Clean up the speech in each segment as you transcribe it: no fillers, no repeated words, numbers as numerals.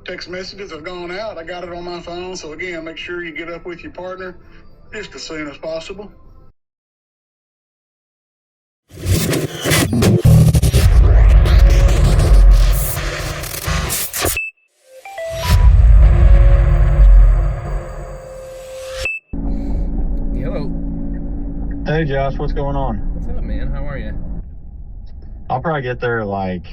text messages have gone out. I got it on my phone. So again, make sure you get up with your partner just as soon as possible. Hello. Hey Josh, what's going on? What's up, man? How are you? I'll probably get there like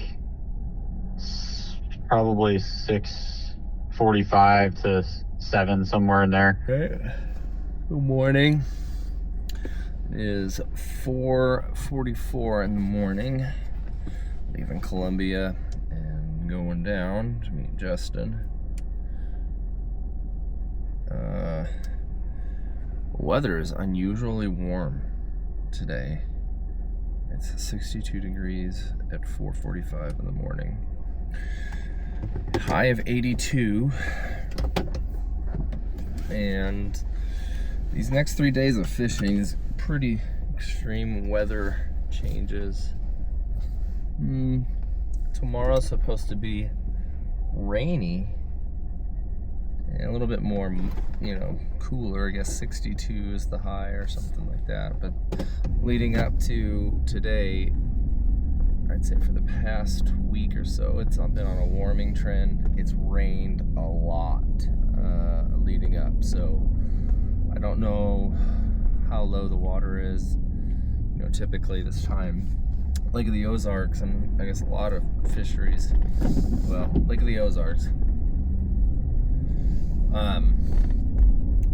probably 6:45 to 7, somewhere in there. Okay. Good morning. It is 4:44 in the morning. Leaving Columbia and going down to meet Justin. Weather is unusually warm today. It's 62 degrees at 4:45 in the morning. High of 82. And these next 3 days of fishing is pretty extreme weather changes. Tomorrow's supposed to be rainy and a little bit more, cooler. I guess 62 is the high or something like that. But leading up to today, I'd say for the past week or so, it's been on a warming trend. It's rained a lot leading up, so I don't know how low the water is. Typically this time, Lake of the Ozarks, and I guess a lot of fisheries, Lake of the Ozarks,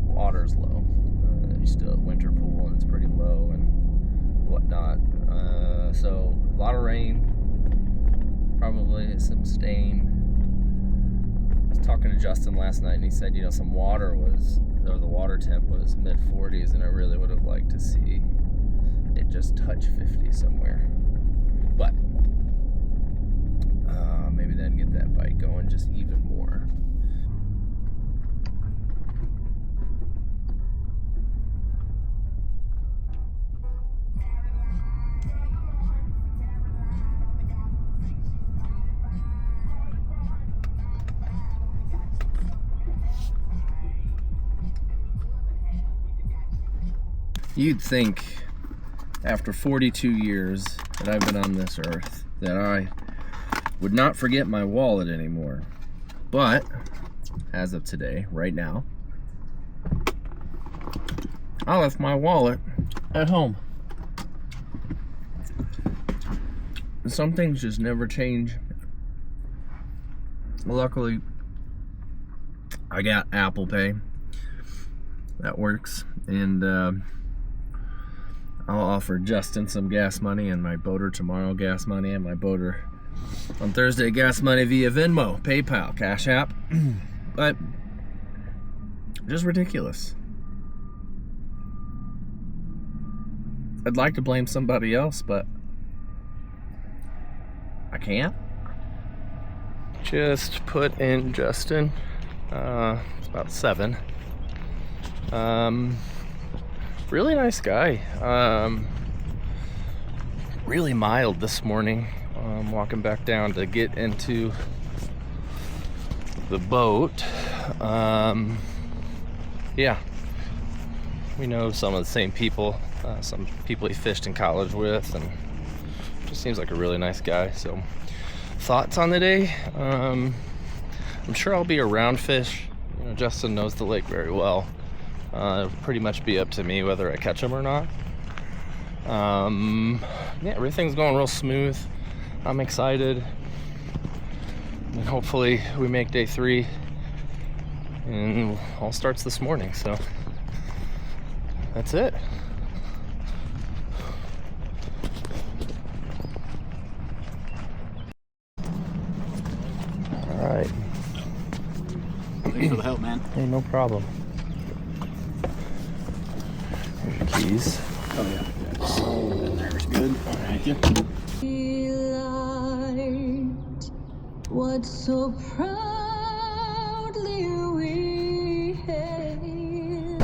water's low. You still at winter pool and it's pretty low and whatnot. So a lot of rain, probably some stain. I was talking to Justin last night and he said, some water the water temp was mid-40s, and I really would have liked to see it just touch 50 somewhere. But maybe then get that bike going just even more. You'd think after 42 years that I've been on this earth that I would not forget my wallet anymore. But as of today, right now, I left my wallet at home. Some things just never change. Luckily, I got Apple Pay. That works. And I'll offer Justin some gas money and my boater tomorrow gas money, and my boater on Thursday gas money via Venmo, PayPal, Cash App. But just ridiculous. I'd like to blame somebody else, but I can't. Just put in Justin. It's about 7. Really nice guy. Really mild this morning. Walking back down to get into the boat. Yeah, we know some of the same people. Some people he fished in college with, and just seems like a really nice guy. So, thoughts on the day? I'm sure I'll be around fish. Justin knows the lake very well. It'll pretty much be up to me whether I catch them or not. Yeah, everything's going real smooth. I'm excited. And hopefully we make day 3. And all starts this morning, so that's it. All right. Thanks for the help, man. Hey, no problem. Here's your keys. Oh, yeah. There's good. Thank you. What so proudly we hailed.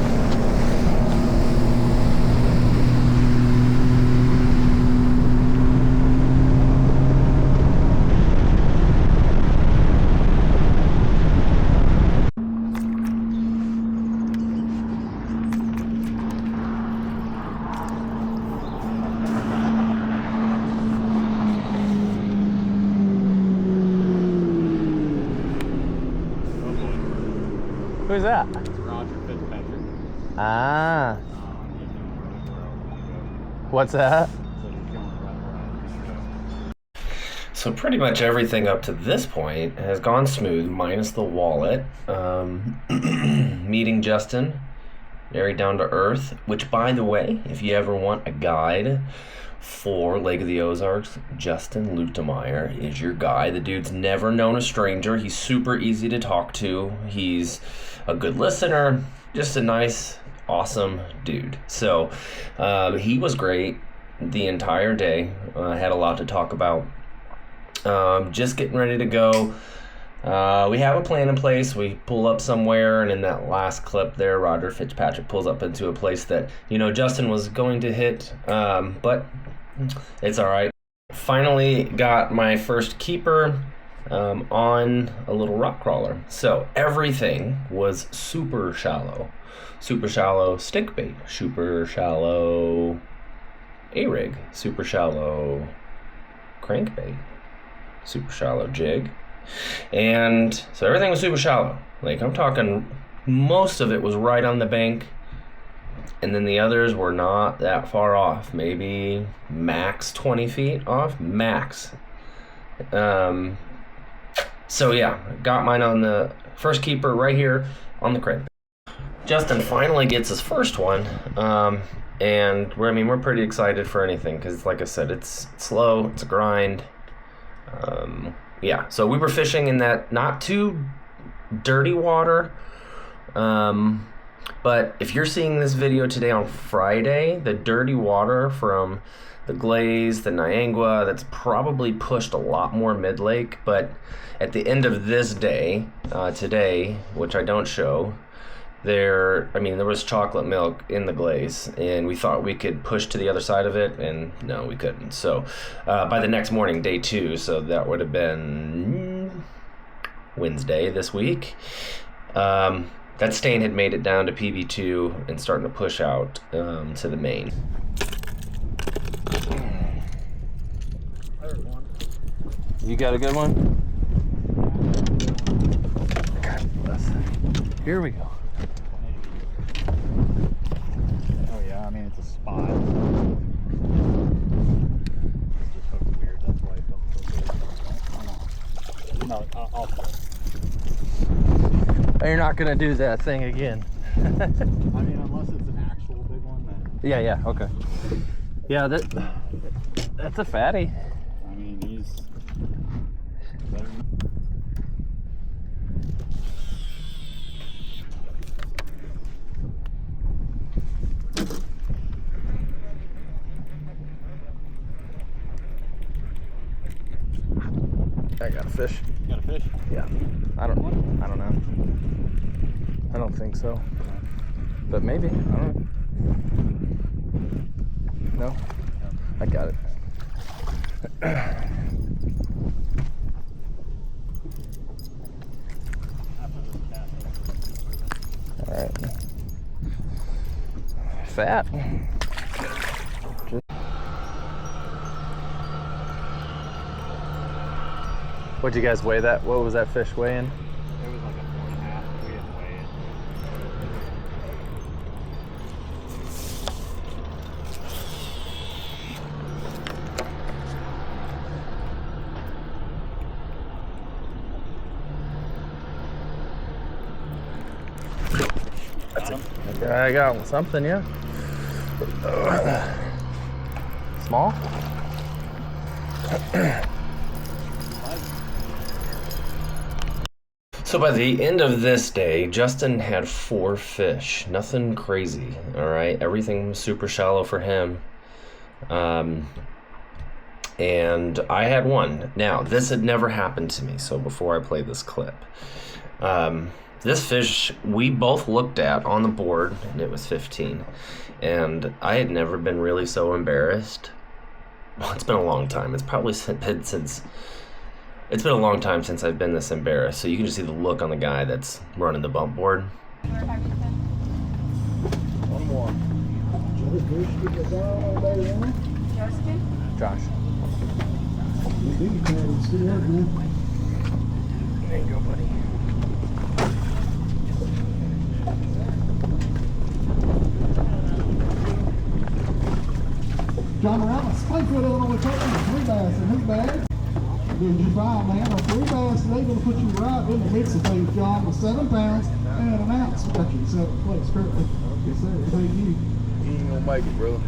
Who's that? It's Roger Fitzpatrick. Ah. He's doing really well. What's that? So he's going right. So pretty much everything up to this point has gone smooth, minus the wallet. Meeting Justin, very down to earth, which, by the way, if you ever want a guide for Lake of the Ozarks, Justin Lutemeyer is your guy. The dude's never known a stranger. He's super easy to talk to. He's a good listener, just a nice, awesome dude. So he was great the entire day. Had a lot to talk about. Just getting ready to go. We have a plan in place. We pull up somewhere, and in that last clip there, Roger Fitzpatrick pulls up into a place that, you know, Justin was going to hit, but it's all right. Finally got my first keeper on a little rock crawler. So everything was super shallow stick bait, super shallow A-rig, super shallow crankbait, super shallow jig. And so everything was super shallow. Like, I'm talking, most of it was right on the bank, and then the others were not that far off, maybe max 20 feet off, max. So yeah, got mine on the first keeper right here on the crank. Justin finally gets his first one, and we're pretty excited for anything, because like I said, it's slow, it's a grind. Yeah, so we were fishing in that not too dirty water, but if you're seeing this video today on Friday, the dirty water from the Glaze, the Niangua, that's probably pushed a lot more mid-lake. But at the end of this day, today, which I don't show, there was chocolate milk in the Glaze, and we thought we could push to the other side of it, and no, we couldn't. So by the next morning, day 2, so that would have been Wednesday this week, that stain had made it down to PB2 and starting to push out to the main. You got a good one? God bless. Here we go. Oh yeah, I mean it's a spot. It's just hooked weird. That's why I felt so weird. No, I'll You're not gonna do that thing again. I mean, unless it's an actual big one, then. Yeah, okay. Yeah, that's a fatty. I mean, he's better than... I got a fish. You got a fish? Yeah. I don't know. I don't think so. But maybe. I don't know. No? I got it. Alright. Fat. What'd you guys weigh that? What was that fish weighing? It was like a 4.5. We didn't weigh it. I got something, yeah. Small? So by the end of this day, Justin had 4 fish. Nothing crazy, all right? Everything was super shallow for him. And I had 1. Now, this had never happened to me, so before I play this clip. This fish we both looked at on the board, and it was 15. And I had never been really so embarrassed. Well, it's been a long time. It's probably been since... It's been a long time since I've been this embarrassed. So you can just see the look on the guy that's running the bump board. One more. Justin? Josh. There you go, buddy. John Morales, Springfield, Illinois, taking 3 bass in his bag. Doing just fine, man. On 3 bass today, going to put you right in the mix of things, John, with 7 pounds and an ounce. Got you in 7th place currently. Yes, sir. Thank you. You ain't gonna make it, bro.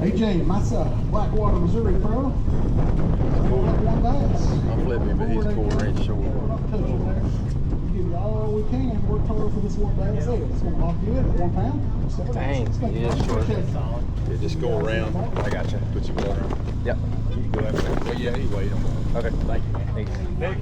AJ, myself, Blackwater, Missouri, Pro. Up 1 bass. I'm flipping, but he's 4-inch short. We're not touching there. We give you all we can. Work hard for this 1 bass there. It's going to lock you in at 1 pound. 7 Dang, ounces. Thank you. yeah, sure. Appreciate it. Yeah, just go around. I got you. Put your water on. Yep. You can go after that. Well, yeah, you wait on it. Okay. Thank you, man.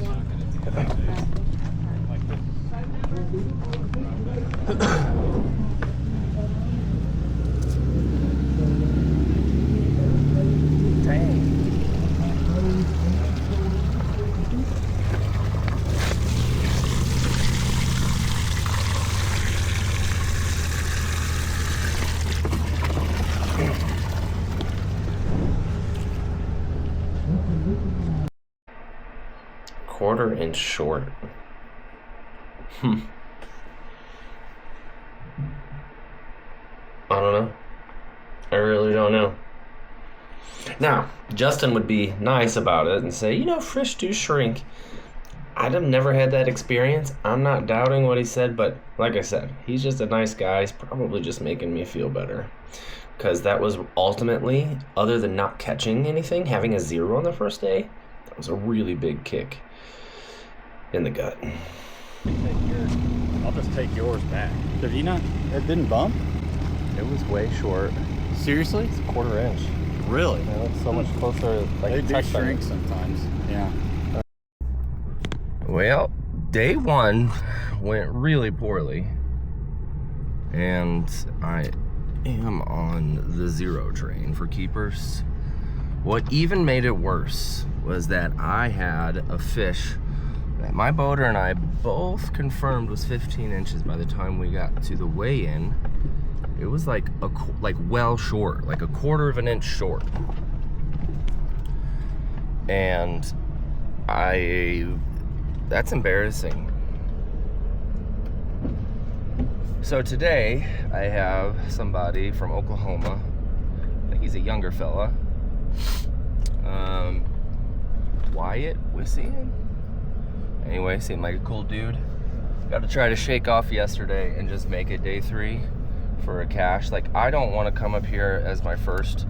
Quarter-inch short. I don't know. I really don't know. Now, Justin would be nice about it and say, you know, fish do shrink. I've never had that experience. I'm not doubting what he said, but like I said, he's just a nice guy. He's probably just making me feel better. Because that was ultimately, other than not catching anything, having a 0 on the first day, that was a really big kick in the gut. I'll just take yours back. Did he not? It didn't bump? It was way short. Seriously? It's a 1/4 inch. Really? You know, it's so much closer. Like They do shrink sometimes. Yeah. Well, day 1 went really poorly, and I am on the 0 train for keepers. What even made it worse was that I had a fish that my boater and I both confirmed was 15 inches by the time we got to the weigh-in. It was like well short, like a 1/4 inch short. And that's embarrassing. So today I have somebody from Oklahoma. I think he's a younger fella. Wyatt, Wissian? Anyway, seemed like a cool dude. Got to try to shake off yesterday and just make it day 3 for a cash. Like, I don't want to come up here as my first,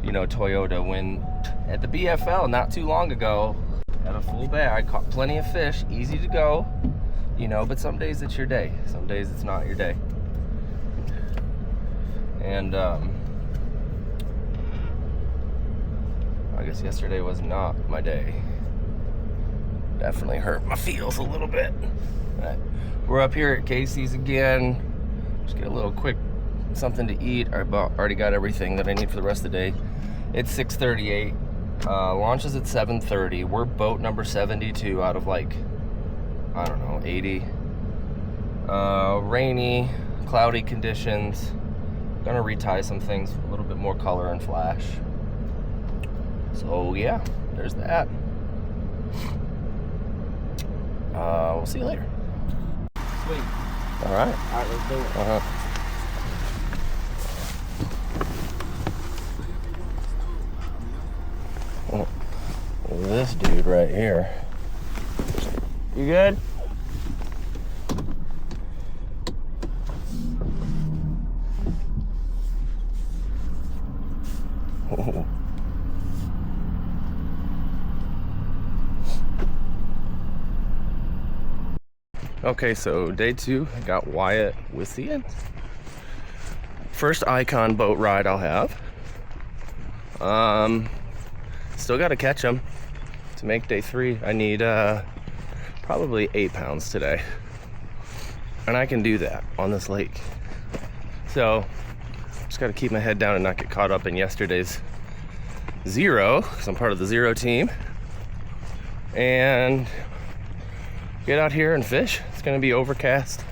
you know, Toyota win at the BFL not too long ago. Had a full bag, caught plenty of fish, easy to go, you know, but some days it's your day. Some days it's not your day. And, I guess yesterday was not my day. Definitely hurt my feels a little bit. But we're up here at Casey's again. Just get a little quick something to eat. I already got everything that I need for the rest of the day. It's 6:38. Launches at 7:30. We're boat number 72 out of like, I don't know, 80. Rainy, cloudy conditions. Gonna retie some things, a little bit more color and flash. So yeah, there's that. We'll see you later. Sweet. All right. All right, let's do it. Oh, this dude right here. You good? Oh. Okay, so day 2, I got Wyatt Wissian. First Icon boat ride I'll have. Still got to catch him to make day 3. I need probably 8 pounds today, and I can do that on this lake. So just got to keep my head down and not get caught up in yesterday's 0, because I'm part of the 0 team, and get out here and fish. It's gonna be overcast.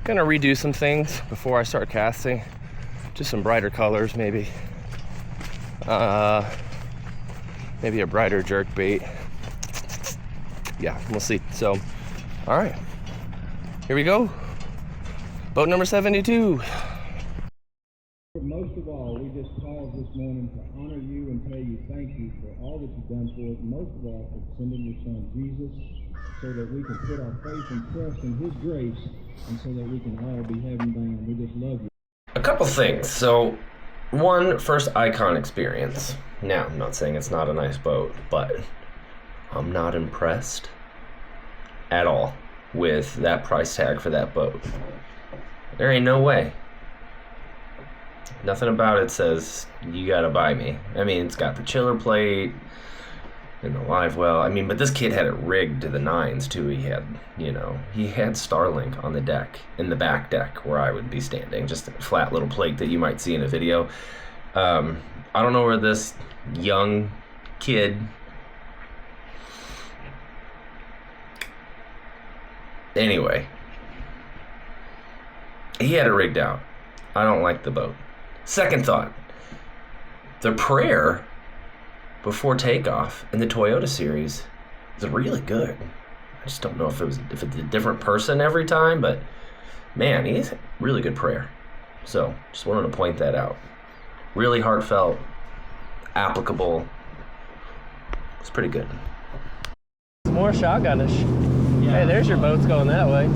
Gonna redo some things before I start casting. Just some brighter colors, maybe. Maybe a brighter jerk bait. Yeah, we'll see. So, all right, here we go. Boat number 72. Most of all, we just pause this morning to honor you and tell you thank you for all that you've done for us, most of all for sending your son Jesus, so that we can put our faith and trust in his grace, and so that we can all be heaven bound. We just love you. A couple things. So, one, first icon experience. Now, I'm not saying it's not a nice boat, but I'm not impressed at all with that price tag for that boat. There ain't no way. Nothing about it says you gotta buy me. I mean, it's got the chiller plate and the live well. I mean, but this kid had it rigged to the nines too. He had Starlink on the deck, in the back deck where I would be standing, just a flat little plate that you might see in a video. I don't know where this young kid, anyway, he had it rigged out. I don't like the boat. Second thought, the prayer before takeoff in the Toyota series is really good. I just don't know if it's a different person every time, but man, he's a really good prayer. So just wanted to point that out. Really heartfelt, applicable. It's pretty good. It's more shotgunish. Yeah. Hey, there's your boats going that way.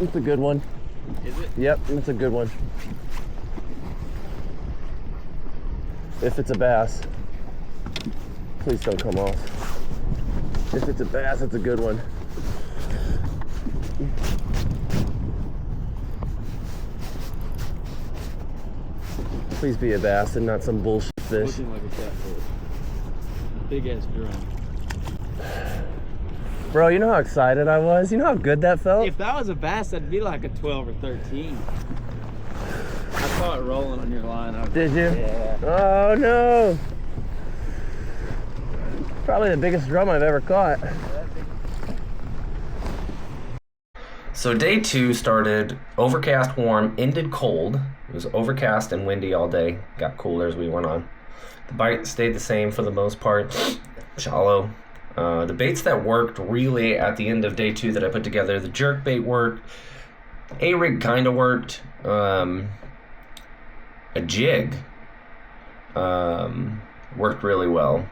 It's a good one. Is it? Yep, it's a good one. If it's a bass, please don't come off. If it's a bass, it's a good one. Please be a bass and not some bullshit fish. Looking like a catfish. Big ass drum. Bro, you know how excited I was? You know how good that felt? If that was a bass, that'd be like a 12 or 13. I saw it rolling on your line. Did you? Yeah. Oh no! Probably the biggest drum I've ever caught. So day 2 started overcast, warm, ended cold. It was overcast and windy all day. Got cooler as we went on. The bite stayed the same for the most part. Shallow. The baits that worked really at the end of day 2 that I put together, the jerk bait worked, A-rig kind of worked, a jig worked really well,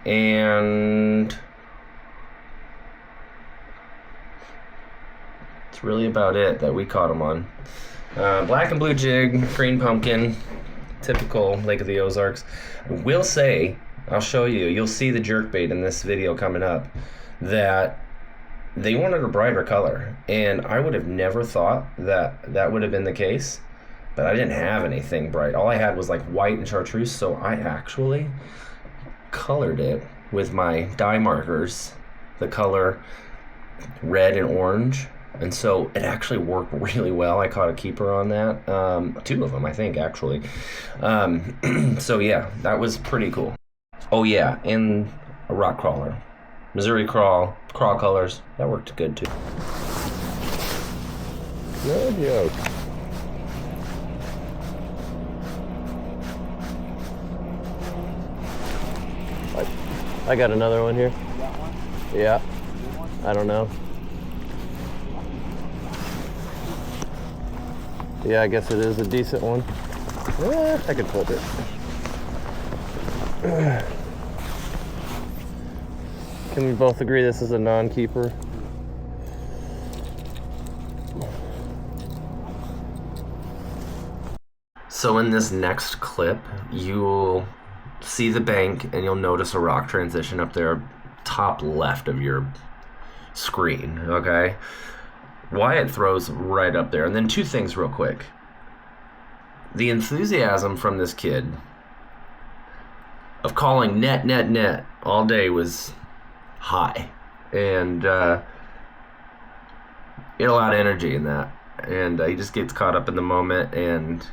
and it's really about it that we caught them on. Black and blue jig, green pumpkin, typical Lake of the Ozarks. I will say, I'll show you. You'll see the jerkbait in this video coming up, that they wanted a brighter color, and I would have never thought that that would have been the case, but I didn't have anything bright. All I had was like white and chartreuse, so I actually colored it with my dye markers, the color red and orange, and so it actually worked really well. I caught a keeper on that, 2 of them I think actually. So yeah, that was pretty cool. Oh yeah, and a rock crawler. Missouri crawl colors. That worked good too. No joke. I got another one here. You got one? Yeah. Good one? I don't know. Yeah, I guess it is a decent one. I could flip it. Can we both agree this is a non-keeper? So in this next clip, you'll see the bank and you'll notice a rock transition up there, top left of your screen, okay? Wyatt throws right up there. And then 2 things real quick. The enthusiasm from this kid of calling net, net, net all day was high. And he had a lot of energy in that. And he just gets caught up in the moment. And,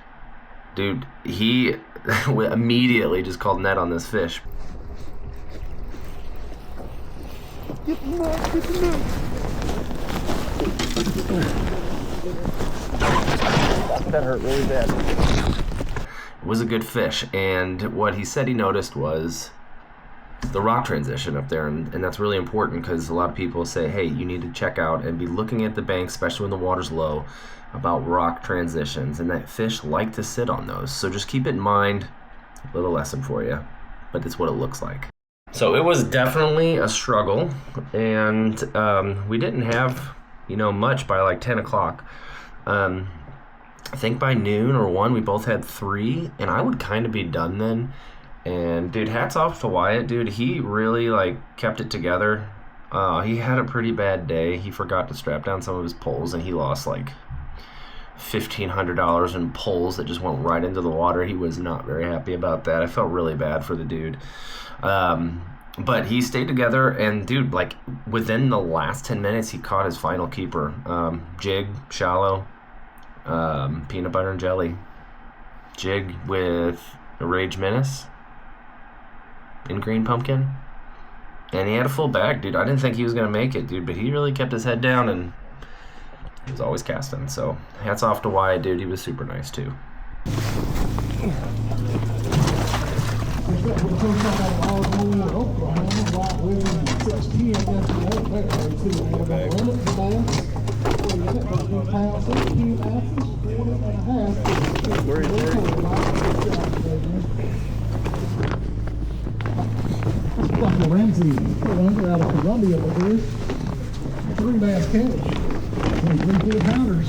dude, he immediately just called net on this fish. Get the net, get the net. That hurt really bad. It was a good fish, and what he said he noticed was the rock transition up there, and that's really important because a lot of people say, hey, you need to check out and be looking at the bank, especially when the water's low, about rock transitions, and that fish like to sit on those. So just keep it in mind. A little lesson for you, but it's what it looks like. So it was definitely a struggle, and we didn't have, much by like 10 o'clock. I think by noon or 1, we both had 3, and I would kind of be done then. And dude, hats off to Wyatt, dude. He really kept it together. He had a pretty bad day. He forgot to strap down some of his poles, and he lost $1,500 in poles that just went right into the water. He was not very happy about that. I felt really bad for the dude. But he stayed together, and dude, within the last 10 minutes, he caught his final keeper. Jig, shallow, peanut butter and jelly. Jig with a Rage Menace in green pumpkin. And he had a full bag, dude. I didn't think he was going to make it, dude, but he really kept his head down, and he was always casting. So hats off to Wyatt, dude. He was super nice, too. Like a Ramsey out of Columbia over here. 3 bass catch. 23 pounders.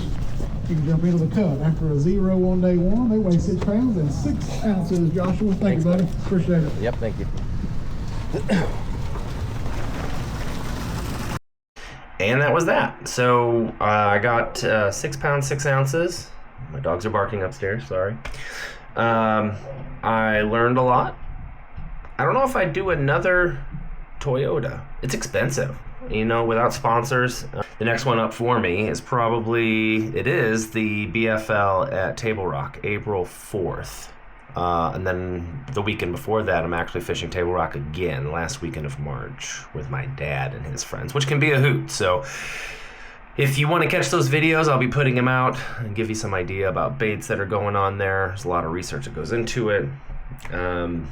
You can jump into the cut. After a 0 on day 1, they weigh 6 pounds and 6 ounces, Joshua. Thank you, buddy. Appreciate it. Yep, thank you. And that was that. So I got 6 pounds, 6 ounces. My dogs are barking upstairs, sorry. I learned a lot. I don't know if I'd do another Toyota. It's expensive, without sponsors. The next one up for me is the BFL at Table Rock, April 4th. And then the weekend before that, I'm actually fishing Table Rock again, last weekend of March, with my dad and his friends, which can be a hoot. So if you want to catch those videos, I'll be putting them out and give you some idea about baits that are going on there. There's a lot of research that goes into it. And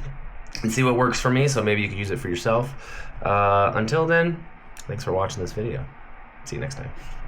see what works for me, so maybe you can use it for yourself. Until then, thanks for watching this video. See you next time.